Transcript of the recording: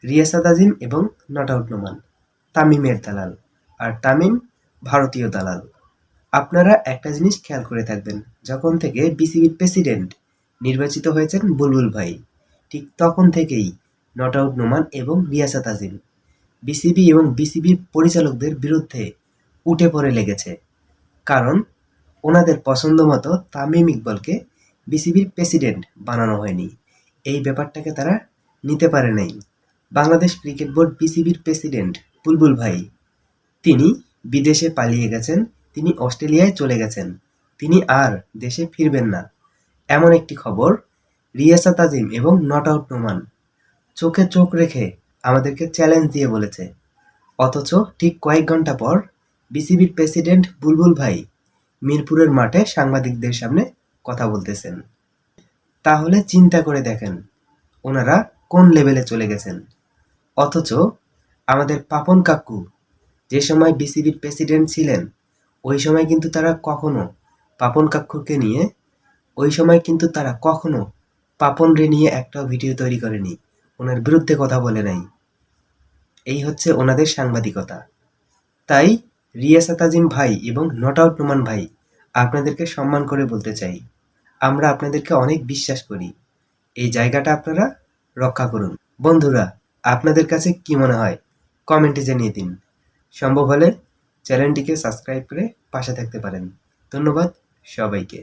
রিয়াসাত আজিম এবং not out Noman তামিমের দালাল, আর তামিম ভারতীয় দালাল। আপনারা একটা জিনিস খেয়াল করে থাকবেন, যখন থেকে বিসিবির প্রেসিডেন্ট নির্বাচিত হয়েছেন বুলবুল ভাই, ঠিক তখন থেকেই নট আউট নোমান এবং রিয়াসাত আজিম বিসিবি এবং বিসিবির পরিচালকদের বিরুদ্ধে উঠে পড়ে লেগেছে। কারণ ওনাদের পছন্দ মতো তামিম ইকবলকে বিসিবির প্রেসিডেন্ট বানানো হয়নি। এই ব্যাপারটাকে তারা নিতে পারে নাই। বাংলাদেশ ক্রিকেট বোর্ড বিসিবির প্রেসিডেন্ট বুলবুল ভাই, তিনি বিদেশে পালিয়ে গেছেন, তিনি অস্ট্রেলিয়ায় চলে গেছেন, তিনি আর দেশে ফিরবেন না, এমন একটি খবর রিয়াসাত আজিম এবং নট আউট নোমান চোখে চোখ রেখে আমাদেরকে চ্যালেঞ্জ দিয়ে বলেছে। অথচ ঠিক কয়েক ঘন্টা পর বিসিবির প্রেসিডেন্ট বুলবুল ভাই মিরপুরের মাঠে সাংবাদিকদের সামনে কথা বলতেছেন। তাহলে চিন্তা করে দেখেন ওনারা কোন লেভেলে চলে গেছেন। অথচ আমাদের পাপন কাকু যে সময় বিসিবির প্রেসিডেন্ট ছিলেন, ওই সময় কিন্তু তারা কখনো পাপন কাকুকে নিয়ে পাপন রে নিয়ে একটা ভিডিও তৈরি করেনি, ওনার বিরুদ্ধে কথা বলে নাই। এই হচ্ছে ওনাদের সাংবাদিকতা। তাই রিয়াসাত আজিম ভাই এবং নট আউট নোমান ভাই, আপনাদেরকে সম্মান করে বলতে চাই, আমরা আপনাদেরকে অনেক বিশ্বাস করি। এই জায়গাটা আপনারা রক্ষা করুন। বন্ধুরা, আপনাদের কাছে কি মনে হয় কমেন্টে জানিয়ে দিন। সম্ভব হলে চ্যানেলটিকে সাবস্ক্রাইব করে পাশে থাকতে পারেন। ধন্যবাদ সবাইকে।